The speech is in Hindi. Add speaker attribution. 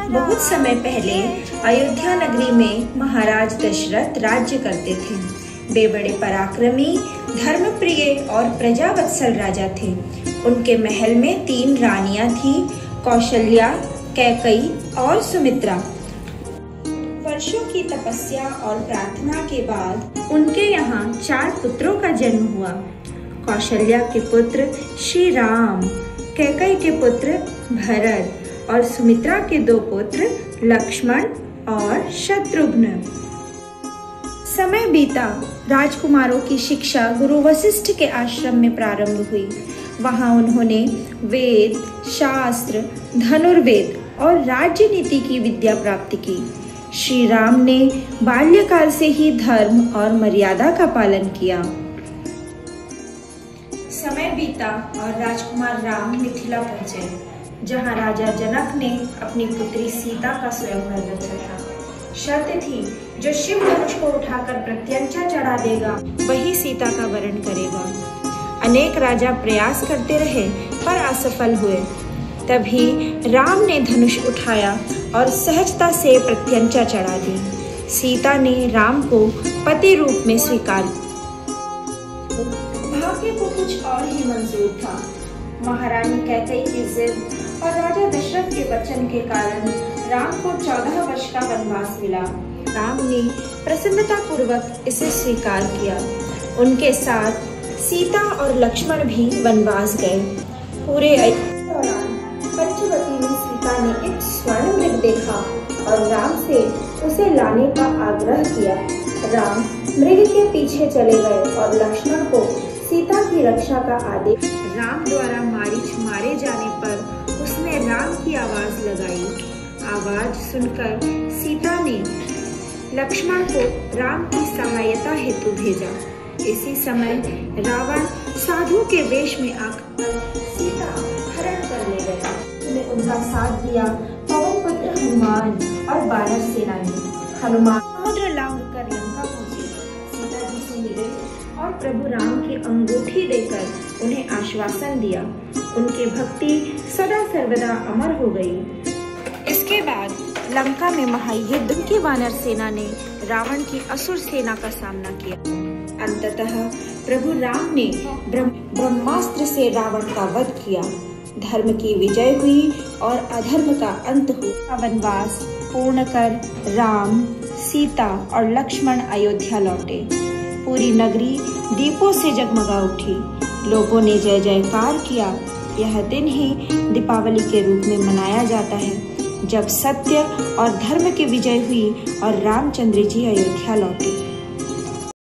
Speaker 1: बहुत समय पहले अयोध्या नगरी में महाराज दशरथ राज्य करते थे। वे बड़े पराक्रमी, धर्मप्रिय और प्रजावत्सल राजा थे। उनके महल में 3 रानियां थीं, कौशल्या, कैकई और सुमित्रा। वर्षों की तपस्या और प्रार्थना के बाद उनके यहाँ 4 पुत्रों का जन्म हुआ। कौशल्या के पुत्र श्री राम, कैकई के पुत्र भरत और सुमित्रा के 2 पुत्र लक्ष्मण और शत्रुघ्न। समय बीता, राजकुमारों की शिक्षा गुरु वशिष्ठ के आश्रम में प्रारंभ हुई। वहां उन्होंने वेद, शास्त्र, धनुर्वेद और राजनीति की विद्या प्राप्त की। श्री राम ने बाल्यकाल से ही धर्म और मर्यादा का पालन किया। समय बीता और राजकुमार राम मिथिला पहुंचे, जहां राजा जनक ने अपनी पुत्री सीता का स्वयंवर रचा था। शर्त थी, जो शिव धनुष को उठाकर प्रत्यंचा चढ़ा देगा वही सीता का वरण करेगा। अनेक राजा प्रयास करते रहे पर असफल हुए। तभी राम ने धनुष उठाया और सहजता से प्रत्यंचा चढ़ा दी। सीता ने राम को पति रूप में स्वीकार किया। भाग्य को कुछ और ही मंजूर था। महारानी कैकई की जिद और राजा दशरथ के वचन के कारण राम को 14 वर्ष का वनवास मिला। राम ने प्रसन्नता पूर्वक इसे स्वीकार किया। उनके साथ सीता और लक्ष्मण भी वनवास गए। पूरे दौरान पंचवटी में सीता ने एक स्वर्ण मृग देखा और राम से उसे लाने का आग्रह किया। राम मृग के पीछे चले गए और लक्ष्मण को सीता की रक्षा का आदेश। राम द्वारा मारीच मारे जाने पर उसने राम की आवाज लगाई। आवाज सुनकर सीता ने लक्ष्मण को राम की सहायता हेतु भेजा। इसी समय रावण साधु के वेश में आकर सीता हरण कर ले गया। उसने उनका साथ दिया पवन पुत्र हनुमान और वानर सेना ने। हनुमान समुद्र लांघ कर लंका पहुंचे, सीता जी से मिले और प्रभु राम की अंगूठी देकर उन्हें आश्वासन दिया। उनकी भक्ति सदा सर्वदा अमर हो गई। इसके बाद लंका में महायुद्ध की वानर सेना ने रावण की असुर सेना का सामना किया। अंततः प्रभु राम ने ब्रह्मास्त्र से रावण का वध किया। धर्म की विजय हुई और अधर्म का अंत हुआ। वनवास पूर्ण कर राम, सीता और लक्ष्मण अयोध्या लौटे। पूरी नगरी दीपों से जगमगा उठी। लोगों ने जय जयकार किया। यह दिन ही दीपावली के रूप में मनाया जाता है, जब सत्य और धर्म की विजय हुई और रामचंद्र जी अयोध्या लौटे।